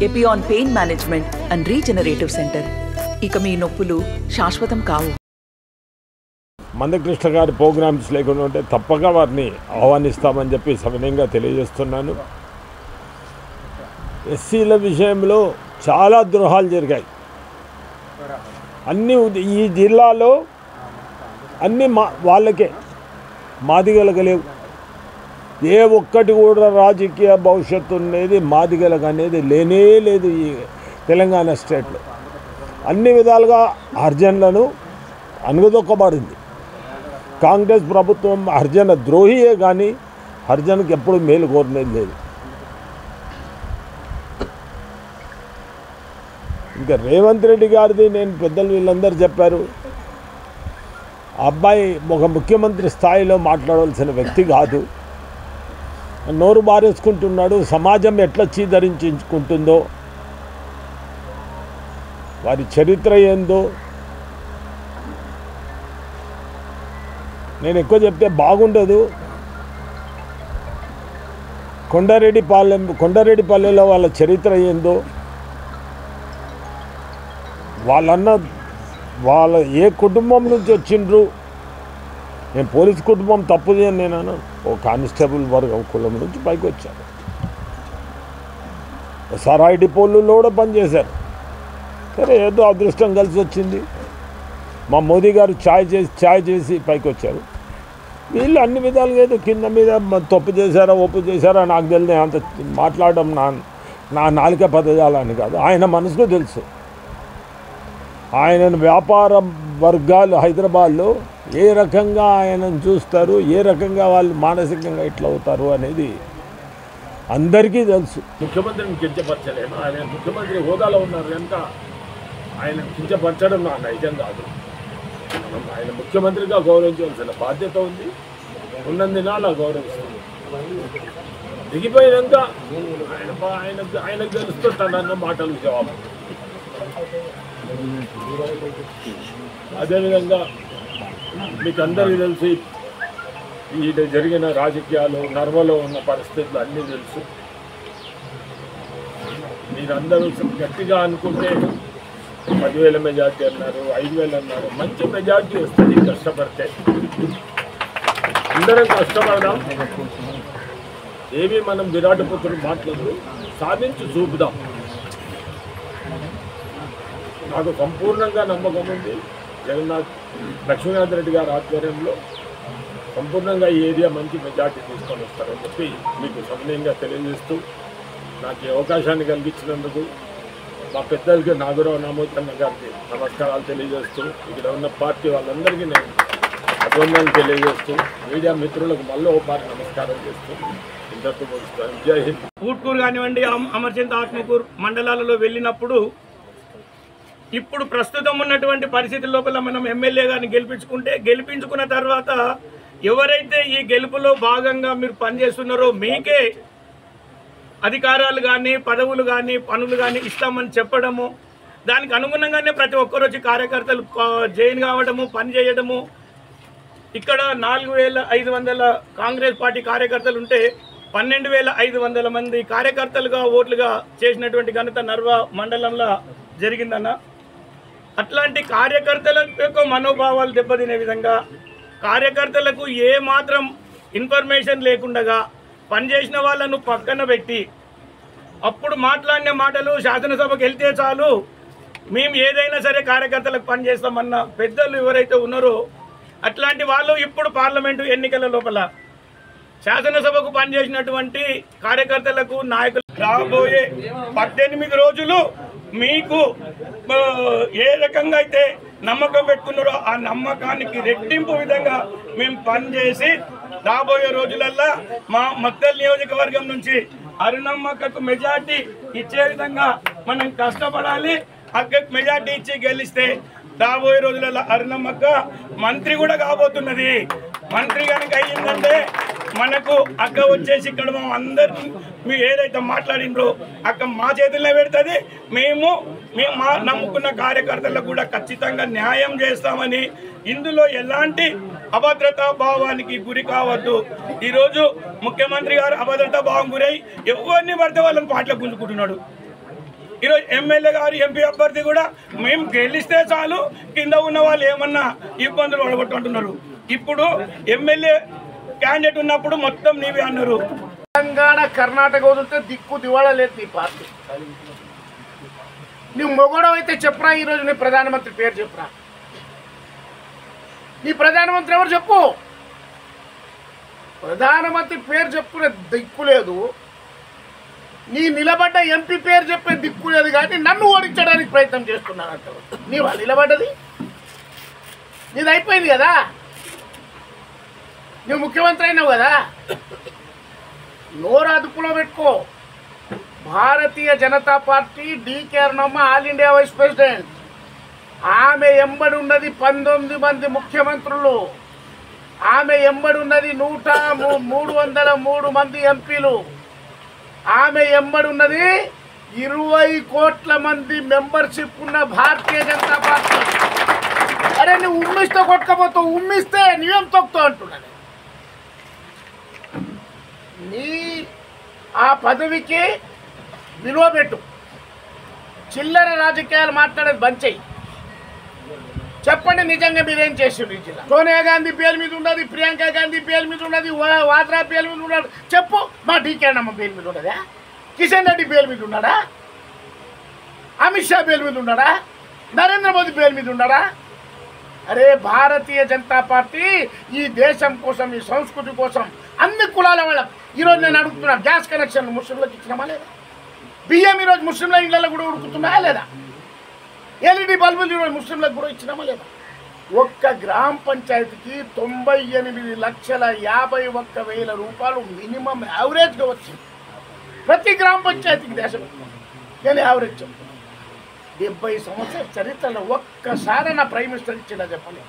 Epione pain management and regenerative centre. ఇక మీ నొప్పులు శాశ్వతం కావు. మందకృష్ణ గారి ప్రోగ్రామ్స్ లేకుండా ఉంటే తప్పక వారిని ఆహ్వానిస్తామని చెప్పి సవినయంగా తెలియజేస్తున్నాను. ఎస్సీల విషయంలో చాలా ద్రోహాలు జరిగాయి. అన్నీ ఈ జిల్లాలో అన్నీ వాళ్ళకే, మాదిగలకు లేవు. ఏ ఒక్కటి కూడా రాజకీయ భవిష్యత్తు అనేది మాదిగలకు అనేది లేనే లేదు ఈ తెలంగాణ స్టేట్లో. అన్ని విధాలుగా హరిజనులను అణగదొక్కబడింది. కాంగ్రెస్ ప్రభుత్వం హరిజన ద్రోహియే కానీ హరిజనకు ఎప్పుడు మేలు కోరినది లేదు. ఇంకా రేవంత్ రెడ్డి గారిది నేను పెద్దలు వీళ్ళందరూ చెప్పారు, అబ్బాయి ఒక ముఖ్యమంత్రి స్థాయిలో మాట్లాడవలసిన వ్యక్తి కాదు. నోరు బారేసుకుంటున్నాడు. సమాజం ఎట్లా చీదరించుకుంటుందో, వారి చరిత్ర ఏందో నేను ఎక్కువ చెప్తే బాగుండదు. కొండారెడ్డిపల్లెలో వాళ్ళ చరిత్ర ఏందో, వాళ్ళ ఏ కుటుంబం నుంచి వచ్చిండ్రు. నేను పోలీస్ కుటుంబం తప్పుది అని నేను ఓ కానిస్టేబుల్ వర్గం కులం నుంచి పైకి వచ్చాను. సరాయి డిపోల్లో కూడా పనిచేశారు. సరే ఏదో అదృష్టం కలిసి వచ్చింది. మా మోదీ గారు ఛాయ్ చేసి పైకి వచ్చారు. వీళ్ళు అన్ని విధాలుగా ఏదో కింద మీద తప్పు చేశారా ఒప్పు చేశారా నాకు తెలియదు. అంత మాట్లాడడం నా నాలుక పదజాలని కాదు, ఆయన మనసుకు తెలుసు. ఆయన వ్యాపార వర్గాలు హైదరాబాద్లో ఏ రకంగా ఆయనను చూస్తారు, ఏ రకంగా వాళ్ళు మానసికంగా ఇట్లా అవుతారు అనేది అందరికీ తెలుసు. ముఖ్యమంత్రిని కించపరచలేను. ఆయన ముఖ్యమంత్రి హోదాలో ఉన్నారు కనుక ఆయన కించపరచడం నా నైజం కాదు. మనం ఆయన ముఖ్యమంత్రిగా గౌరవించవలసిన బాధ్యత ఉంది. ఉన్నందున గౌరవిస్తుంది. దిగిపోయినాక ఆయనకు తెలుస్తూ తన మాటలకు జవాబు. అదేవిధంగా మీకు అందరికీ తెలుసు, ఈ జరిగిన రాజకీయాలు నర్వలో ఉన్న పరిస్థితులు అన్నీ తెలుసు. మీరందరూ గట్టిగా అనుకుంటే 10,000 మెజార్టీ అన్నారు, 5,000 అన్నారు. మంచి మెజార్టీ వస్తుంది కష్టపడితే. అందరం కష్టపడదాం. ఏవి మనం విరాట్ పుత్రుడు మాట్లాడు సాధించి చూపుదాం. నాకు సంపూర్ణంగా నమ్మకం ఉంది. లక్ష్మీనాథ్ రెడ్డి గారి ఆధ్వర్యంలో సంపూర్ణంగా ఈ ఏరియా మంచి మెజార్టీ తీసుకొని వస్తారని చెప్పి మీకు సమన్వయంగా తెలియజేస్తూ, నాకు ఈ అవకాశాన్ని కలిగించినందుకు మా పెద్దలకి నాగరావు నామోచన్న గారికి నమస్కారాలు తెలియజేస్తూ, ఇక్కడ ఉన్న పార్టీ వాళ్ళందరికీ నేను అభినందనలు తెలియజేస్తూ, మీడియా మిత్రులకు మళ్ళీ ఒకసారి నమస్కారం చేస్తూ ఇంతకు ముగిస్తాను. జై హింద్. ఊట్కూరు కానివ్వండి, అమర్చింత, ఆత్మకూరు మండలాలలో వెళ్ళినప్పుడు ఇప్పుడు ప్రస్తుతం ఉన్నటువంటి పరిస్థితుల లోపల మనం ఎమ్మెల్యే గారిని గెలిపించుకున్న తర్వాత ఎవరైతే ఈ గెలుపులో భాగంగా మీరు పనిచేస్తున్నారో మీకే అధికారాలు కానీ పదవులు కానీ పనులు కానీ ఇస్తామని చెప్పడము, దానికి అనుగుణంగానే ప్రతి ఒక్కరు వచ్చి కార్యకర్తలు జాయిన్ కావడము, పని చేయడము. ఇక్కడ 4,500 కాంగ్రెస్ పార్టీ కార్యకర్తలు ఉంటే 12,500 మంది కార్యకర్తలుగా ఓట్లుగా చేసినటువంటి ఘనత నర్వ మండలంలో జరిగిందన్న. అట్లాంటి కార్యకర్తల యొక్క మనోభావాలు దెబ్బతినే విధంగా, కార్యకర్తలకు ఏ మాత్రం ఇన్ఫర్మేషన్ లేకుండా పనిచేసిన వాళ్ళను పక్కన పెట్టి అప్పుడు మాట్లాడిన మాటలు శాసనసభకు వెళ్తే చాలు మేము ఏదైనా సరే కార్యకర్తలకు పనిచేస్తామన్న పెద్దలు ఎవరైతే ఉన్నారో అట్లాంటి వాళ్ళు ఇప్పుడు పార్లమెంటు ఎన్నికల లోపల శాసనసభకు పనిచేసినటువంటి కార్యకర్తలకు నాయకులు రాబోయే 18 రోజులు మీకు ఏ రకంగా అయితే నమ్మకం పెట్టుకున్నారో ఆ నమ్మకానికి రెట్టింపు విధంగా మేము పనిచేసి రాబోయే రోజులల్లో మా మక్తల్ నియోజకవర్గం నుంచి అరుణమ్మకు మెజార్టీ ఇచ్చే విధంగా మనం కష్టపడాలి. అక్కకు మెజార్టీ ఇచ్చి గెలిస్తే రాబోయే రోజులలో అరుణమ్మక్క మంత్రి కూడా కాబోతున్నది. మంత్రి కనుక అయ్యిందంటే మనకు అక్క వచ్చేసి ఇక్కడ మా అందరినీ మీరు ఏదైతే మాట్లాడినరో అక్క మా చేతుల్లో పెడుతుంది. మేము మా నమ్ముకున్న కార్యకర్తలకు కూడా ఖచ్చితంగా న్యాయం చేస్తామని, ఇందులో ఎలాంటి అభద్రతా భావానికి గురి కావద్దు. ఈరోజు ముఖ్యమంత్రి గారు అభద్రతా భావం గురై ఎవరిని పడితే వాళ్ళని పాటలు గుంజుకుంటున్నాడు. ఈరోజు ఎమ్మెల్యే గారు ఎంపీ అభ్యర్థి కూడా మేము గెలిస్తే చాలు కింద ఉన్న వాళ్ళు ఏమన్నా ఇబ్బందులు పడగొట్టుకుంటున్నారు. ఇప్పుడు ఎమ్మెల్యే క్యాండిడేట్ ఉన్నప్పుడు మొత్తం నీవే అన్నారు. తెలంగాణ కర్ణాటక వదిలితే దిక్కు దివాళా లేదు నీ పార్టీ. నువ్వు మొగడం అయితే చెప్పరా, ఈరోజు నీ ప్రధానమంత్రి పేరు చెప్పరా. నీ ప్రధానమంత్రి ఎవరు చెప్పు. ప్రధానమంత్రి పేరు చెప్పుకునే దిక్కు లేదు, నీ నిలబడ్డ ఎంపీ పేరు చెప్పే దిక్కు లేదు. కానీ నన్ను ఓడించడానికి ప్రయత్నం చేస్తున్నానంటావు. నీ వాళ్ళు నిలబడ్డది నీది అయిపోయింది కదా, నువ్వు ముఖ్యమంత్రి అయినావు కదా. నోరు అదుపులో పెట్టుకో. Bharatiya Janata Party DK Arunamma all India vice president. ఆమె ఎంబడి ఉన్నది 19 మంది ముఖ్యమంత్రులు, ఆమె ఎంబడి ఉన్నది 303 మంది ఎంపీలు, ఆమె ఎంబడి ఉన్నది 20 కోట్ల మంది మెంబర్షిప్ ఉన్న భారతీయ జనతా పార్టీ. అరే నువ్వు ఉమ్మిస్తే కొట్టుకపోతావు, ఉమ్మిస్తే నువ్వేం తొక్కుతావు అంటున్నాను. నీ ఆ పదవికి విలువ పెట్టు. చిల్లర రాజకీయాలు మాట్లాడేది బంద్ చెయ్యి. చెప్పండి నిజంగా మీరేం చేసిండ్రు ఈ జిల్లా. సోనియా గాంధీ పేరు మీద ఉన్నది, ప్రియాంక గాంధీ పేరు మీద ఉన్నది, వాద్రా పేరు మీద ఉన్నాడు. చెప్పు. మా డీకే అన్నమ్మ పేరు మీద ఉన్నదా? కిషన్ రెడ్డి పేరు మీద ఉన్నాడా? అమిత్ షా పేరు మీద ఉన్నాడా? నరేంద్ర మోదీ పేరు మీద ఉన్నాడా? అరే భారతీయ జనతా పార్టీ ఈ దేశం కోసం, ఈ సంస్కృతి కోసం, అన్ని కులాల వాళ్ళ. ఈరోజు నేను అడుగుతున్నా, గ్యాస్ కనెక్షన్ ముస్లింలకు ఇచ్చినామా లేదా? బియ్యం ఈరోజు ముస్లింల ఇళ్లలో కూడా ఉడుకుతున్నాయా లేదా? ఎల్ఈడి బల్బులు ఈరోజు ముస్లింలకు కూడా ఇచ్చినామా లేదా? ఒక్క గ్రామ పంచాయతీకి 98,51,000 రూపాయలు మినిమం యావరేజ్గా వచ్చింది ప్రతి గ్రామ పంచాయతీకి దేశం. నేను యావరేజ్ చెప్తాను. 70 సంవత్సరాల చరిత్రలో ఒక్కసారి నా ప్రైమ్ మినిస్టర్ ఇచ్చిందా చెప్పండి.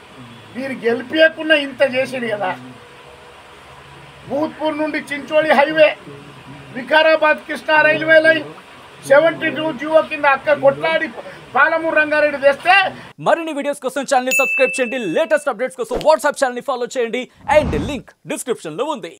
మీరు గెలిపించకుండా ఇంత చేసింది కదా. భూత్పూర్ నుండి Chincholi highway, Vikarabad Krishna railway line 72 GO కింద అక్క కొట్లాడి పాలమూరు రంగారెడ్డి తెస్తే. మరిన్ని వీడియోస్ కోసం ఛానల్ ని సబ్స్క్రైబ్ చేయండి. లేటెస్ట్ అప్డేట్స్ కోసం వాట్సాప్ ఛానల్ ని ఫాలో చేయండి. అండ్ లింక్ డిస్క్రిప్షన్ లో ఉంది.